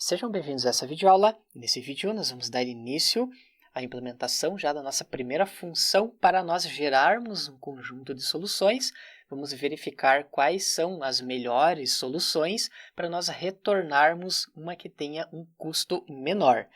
Sejam bem-vindos a essa videoaula. Nesse vídeo nós vamos dar início à implementação já da nossa primeira função para nós gerarmos um conjunto de soluções. Vamos verificar quais são as melhores soluções para nós retornarmos uma que tenha um custo menor.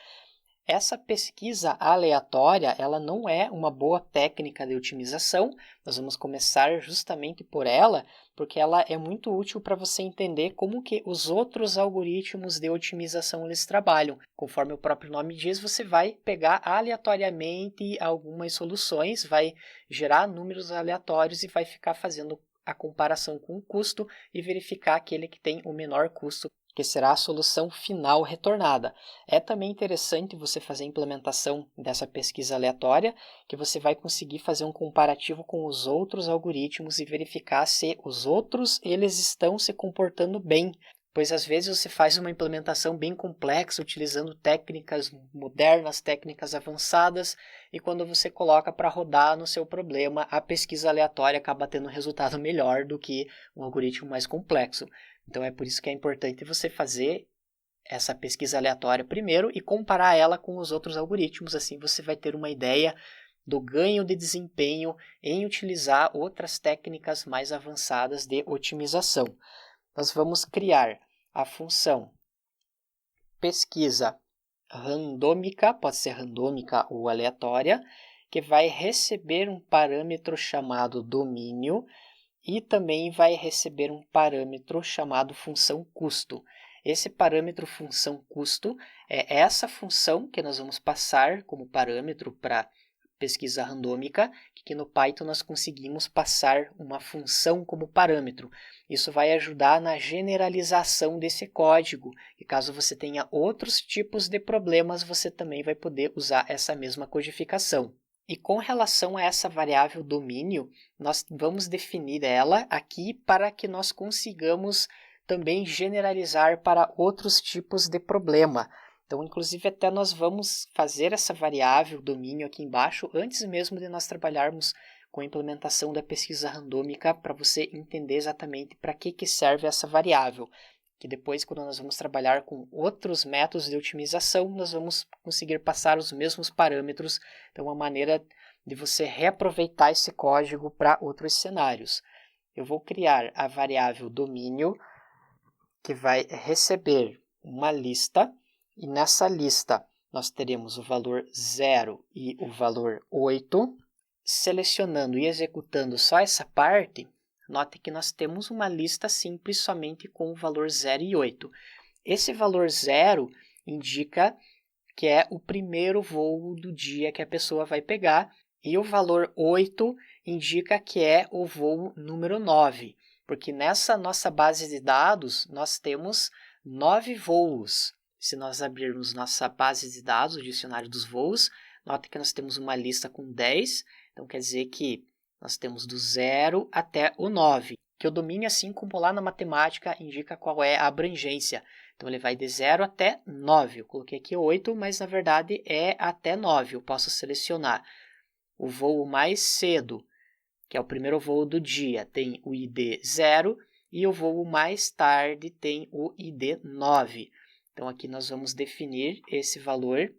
Essa pesquisa aleatória, ela não é uma boa técnica de otimização. Nós vamos começar justamente por ela, porque ela é muito útil para você entender como que os outros algoritmos de otimização eles trabalham. Conforme o próprio nome diz, você vai pegar aleatoriamente algumas soluções, vai gerar números aleatórios e vai ficar fazendo a comparação com o custo e verificar aquele que tem o menor custo, que será a solução final retornada. É também interessante você fazer a implementação dessa pesquisa aleatória, que você vai conseguir fazer um comparativo com os outros algoritmos e verificar se os outros eles estão se comportando bem. Pois às vezes você faz uma implementação bem complexa, utilizando técnicas modernas, técnicas avançadas, e quando você coloca para rodar no seu problema, a pesquisa aleatória acaba tendo um resultado melhor do que um algoritmo mais complexo. Então é por isso que é importante você fazer essa pesquisa aleatória primeiro e comparar ela com os outros algoritmos. Assim você vai ter uma ideia do ganho de desempenho em utilizar outras técnicas mais avançadas de otimização. Nós vamos criar a função pesquisa randômica, pode ser randômica ou aleatória, que vai receber um parâmetro chamado domínio e também vai receber um parâmetro chamado função custo. Esse parâmetro função custo é essa função que nós vamos passar como parâmetro para pesquisa randômica, que no Python nós conseguimos passar uma função como parâmetro. Isso vai ajudar na generalização desse código, e caso você tenha outros tipos de problemas, você também vai poder usar essa mesma codificação. E com relação a essa variável domínio, nós vamos definir ela aqui para que nós consigamos também generalizar para outros tipos de problema. Então, inclusive, até nós vamos fazer essa variável domínio aqui embaixo, antes mesmo de nós trabalharmos com a implementação da pesquisa randômica, para você entender exatamente para que serve essa variável. Que depois, quando nós vamos trabalhar com outros métodos de otimização, nós vamos conseguir passar os mesmos parâmetros. Então, uma maneira de você reaproveitar esse código para outros cenários. Eu vou criar a variável domínio, que vai receber uma lista, e nessa lista nós teremos o valor 0 e o valor 8. Selecionando e executando só essa parte, note que nós temos uma lista simples somente com o valor 0 e 8. Esse valor 0 indica que é o primeiro voo do dia que a pessoa vai pegar, e o valor 8 indica que é o voo número 9, porque nessa nossa base de dados nós temos 9 voos. Se nós abrirmos nossa base de dados, o dicionário dos voos, note que nós temos uma lista com 10, então quer dizer que nós temos do 0 até o 9, que o domínio, assim como lá na matemática, indica qual é a abrangência. Então ele vai de 0 até 9. Eu coloquei aqui 8, mas na verdade é até 9. Eu posso selecionar o voo mais cedo, que é o primeiro voo do dia, tem o ID 0, e o voo mais tarde tem o ID 9. Então aqui nós vamos definir esse valor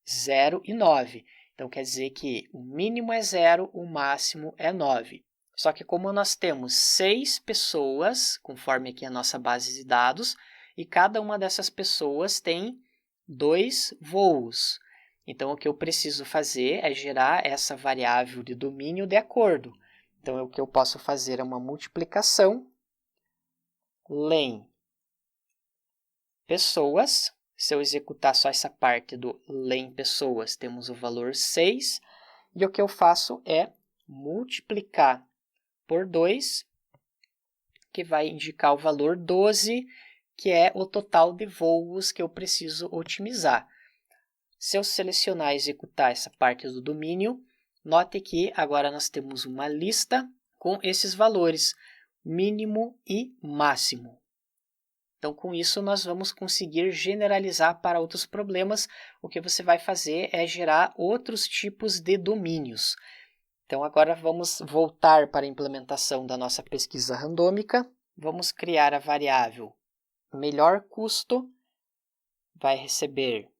0 e 9. Então quer dizer que o mínimo é 0, o máximo é 9. Só que como nós temos 6 pessoas, conforme aqui a nossa base de dados, e cada uma dessas pessoas tem 2 voos. Então o que eu preciso fazer é gerar essa variável de domínio de acordo. Então o que eu posso fazer é uma multiplicação len pessoas. Se eu executar só essa parte do len pessoas, temos o valor 6. E o que eu faço é multiplicar por 2, que vai indicar o valor 12, que é o total de voos que eu preciso otimizar. Se eu selecionar e executar essa parte do domínio, note que agora nós temos uma lista com esses valores, mínimo e máximo. Então, com isso, nós vamos conseguir generalizar para outros problemas. O que você vai fazer é gerar outros tipos de domínios. Então, agora vamos voltar para a implementação da nossa pesquisa randômica. Vamos criar a variável melhor custo vai receber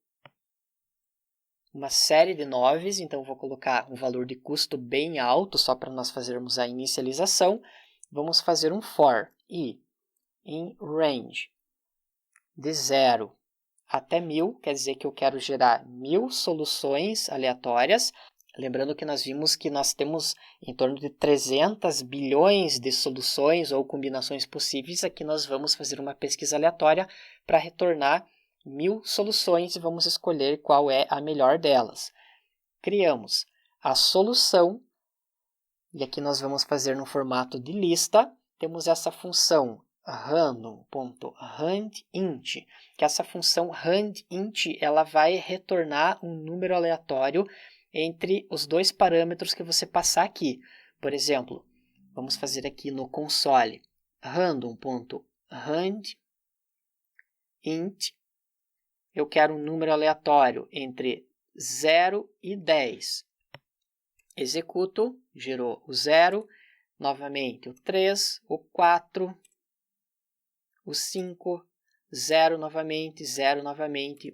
uma série de 9s, então vou colocar um valor de custo bem alto, só para nós fazermos a inicialização. Vamos fazer um for e em range de 0 até 1000, quer dizer que eu quero gerar 1000 soluções aleatórias. Lembrando que nós vimos que nós temos em torno de 300 bilhões de soluções ou combinações possíveis. Aqui nós vamos fazer uma pesquisa aleatória para retornar 1000 soluções e vamos escolher qual é a melhor delas. Criamos a solução e aqui nós vamos fazer no formato de lista. Temos essa função random.randint, que essa função randint ela vai retornar um número aleatório entre os dois parâmetros que você passar aqui. Por exemplo, vamos fazer aqui no console random.randint. Eu quero um número aleatório entre 0 e 10. Executo, gerou o 0, novamente o 3, o 4, o 5, 0 novamente,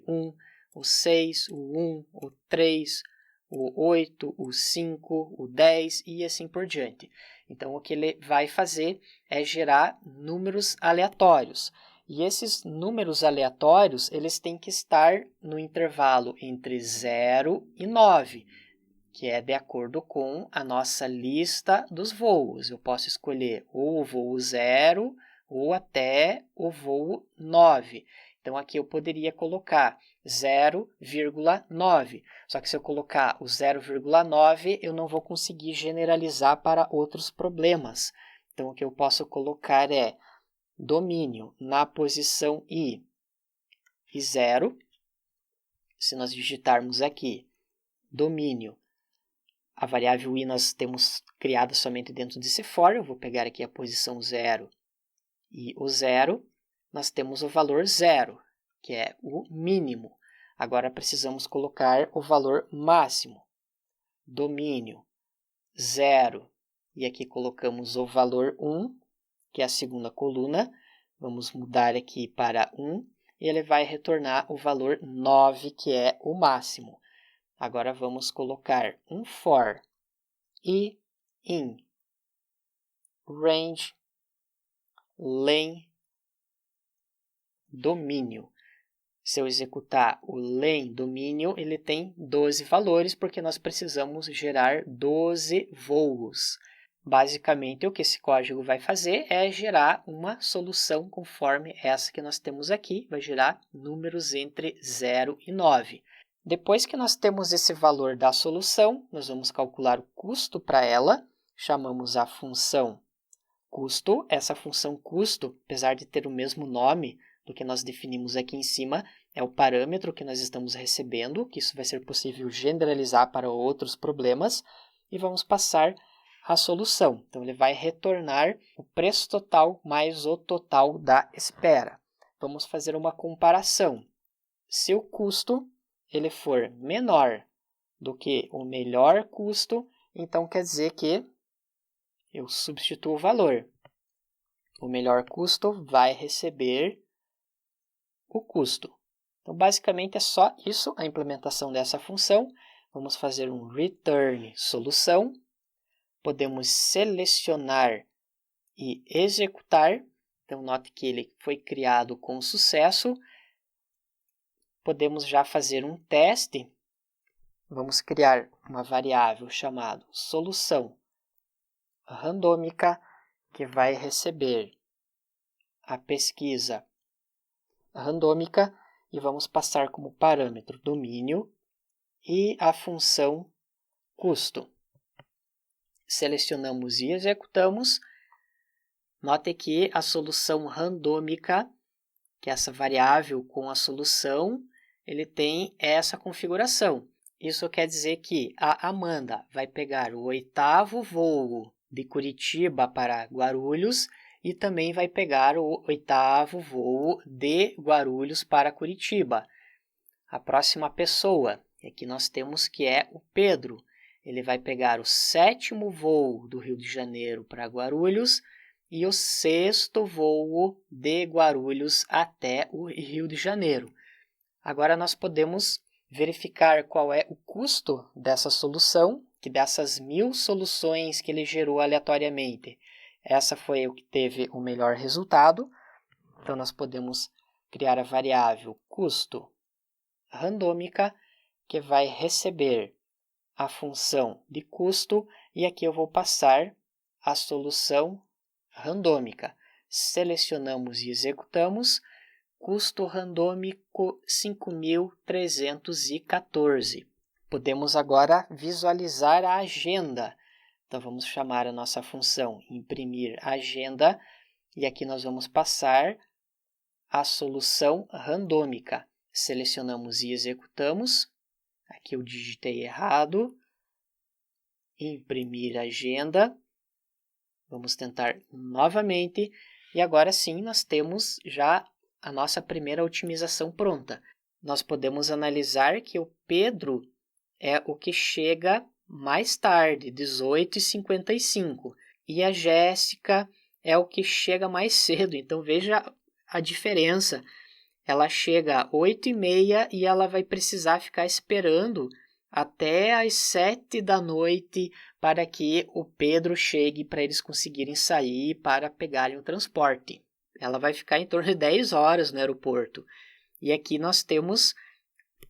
1, o 6, o 1, o 3, o 8, o 5, o 10 e assim por diante. Então, o que ele vai fazer é gerar números aleatórios. E esses números aleatórios, eles têm que estar no intervalo entre 0 e 9, que é de acordo com a nossa lista dos voos. Eu posso escolher ou o voo 0 ou até o voo 9. Então, aqui eu poderia colocar 0,9. Só que se eu colocar o 0,9, eu não vou conseguir generalizar para outros problemas. Então, o que eu posso colocar é domínio na posição i e 0. Se nós digitarmos aqui domínio, a variável i nós temos criada somente dentro desse for. Eu vou pegar aqui a posição 0 e o 0. Nós temos o valor 0, que é o mínimo. Agora precisamos colocar o valor máximo. Domínio 0. E aqui colocamos o valor 1, que é a segunda coluna. Vamos mudar aqui para 1. E ele vai retornar o valor 9, que é o máximo. Agora vamos colocar um for e in range len domínio. Se eu executar o len domínio, ele tem 12 valores, porque nós precisamos gerar 12 voos. Basicamente, o que esse código vai fazer é gerar uma solução conforme essa que nós temos aqui. Vai gerar números entre 0 e 9. Depois que nós temos esse valor da solução, nós vamos calcular o custo para ela. Chamamos a função custo. Essa função custo, apesar de ter o mesmo nome do que nós definimos aqui em cima, é o parâmetro que nós estamos recebendo, que isso vai ser possível generalizar para outros problemas, e vamos passar a solução. Então, ele vai retornar o preço total mais o total da espera. Vamos fazer uma comparação. Se o custo ele for menor do que o melhor custo, então quer dizer que eu substituo o valor. O melhor custo vai receber o custo. Então, basicamente, é só isso, a implementação dessa função. Vamos fazer um return solução. Podemos selecionar e executar. Então, note que ele foi criado com sucesso. Podemos já fazer um teste. Vamos criar uma variável chamada solução randômica, que vai receber a pesquisa randômica e vamos passar como parâmetro domínio e a função custo. Selecionamos e executamos. Note que a solução randômica, que é essa variável com a solução, ele tem essa configuração. Isso quer dizer que a Amanda vai pegar o 8º voo de Curitiba para Guarulhos e também vai pegar o 8º voo de Guarulhos para Curitiba. A próxima pessoa, aqui nós temos que é o Pedro. Ele vai pegar o 7º voo do Rio de Janeiro para Guarulhos e o 6º voo de Guarulhos até o Rio de Janeiro. Agora nós podemos verificar qual é o custo dessa solução, que dessas 1000 soluções que ele gerou aleatoriamente, essa foi o que teve o melhor resultado. Então, nós podemos criar a variável custo randômica, que vai receber a função de custo, e aqui eu vou passar a solução randômica. Selecionamos e executamos. Custo randômico 5.314. Podemos agora visualizar a agenda. Então, vamos chamar a nossa função imprimir agenda, e aqui nós vamos passar a solução randômica. Selecionamos e executamos. Aqui eu digitei errado. Imprimir agenda. Vamos tentar novamente. E agora sim, nós temos já a nossa primeira otimização pronta. Nós podemos analisar que o Pedro é o que chega mais tarde, 18h55. E a Jéssica é o que chega mais cedo. Então, veja a diferença. Ela chega às 8h30 e ela vai precisar ficar esperando até às 7 da noite para que o Pedro chegue, para eles conseguirem sair para pegarem o transporte. Ela vai ficar em torno de 10 horas no aeroporto. E aqui nós temos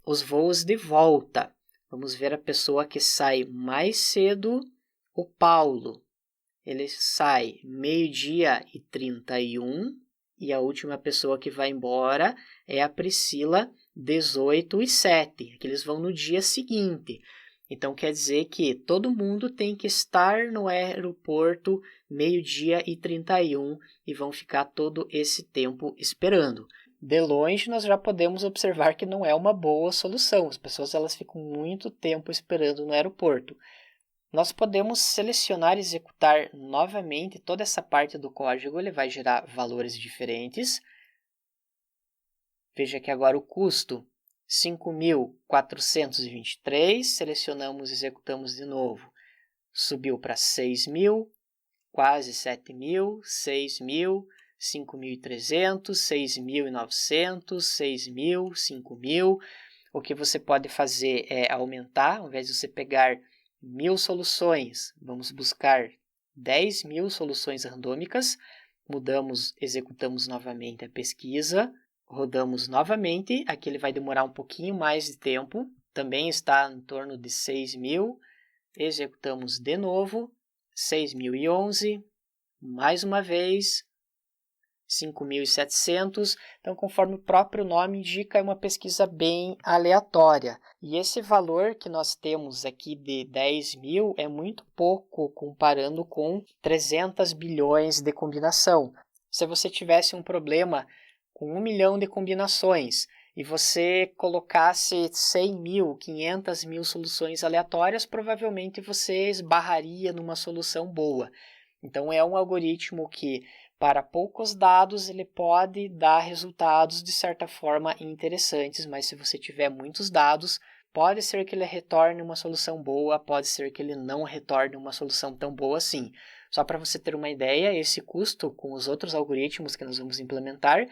os voos de volta. Vamos ver a pessoa que sai mais cedo, o Paulo. Ele sai 12h31 e a última pessoa que vai embora é a Priscila, 18h07. Que eles vão no dia seguinte. Então, quer dizer que todo mundo tem que estar no aeroporto 12h31 e vão ficar todo esse tempo esperando. De longe, nós já podemos observar que não é uma boa solução. As pessoas elas ficam muito tempo esperando no aeroporto. Nós podemos selecionar e executar novamente toda essa parte do código. Ele vai gerar valores diferentes. Veja que agora o custo 5.423, selecionamos e executamos de novo. Subiu para 6.000, quase 7.000, 6.000, 5.300, 6.900, 6.000, 5.000. O que você pode fazer é aumentar, ao invés de você pegar 1.000 soluções, vamos buscar 10.000 soluções randômicas, mudamos, executamos novamente a pesquisa, rodamos novamente, aqui ele vai demorar um pouquinho mais de tempo, também está em torno de 6.000, executamos de novo, 6.011, mais uma vez, 5.700, então conforme o próprio nome indica, é uma pesquisa bem aleatória. E esse valor que nós temos aqui de 10.000 é muito pouco comparando com 300 bilhões de combinação. Se você tivesse um problema com 1 milhão de combinações e você colocasse 100.000, 500.000 soluções aleatórias, provavelmente você esbarraria numa solução boa. Então, é um algoritmo que, para poucos dados, ele pode dar resultados de certa forma interessantes, mas se você tiver muitos dados, pode ser que ele retorne uma solução boa, pode ser que ele não retorne uma solução tão boa assim. Só para você ter uma ideia, esse custo com os outros algoritmos que nós vamos implementar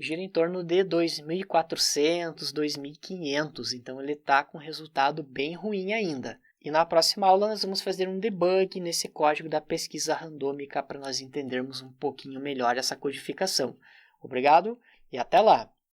gira em torno de 2.400, 2.500, então ele está com resultado bem ruim ainda. E na próxima aula nós vamos fazer um debug nesse código da pesquisa randômica para nós entendermos um pouquinho melhor essa codificação. Obrigado e até lá!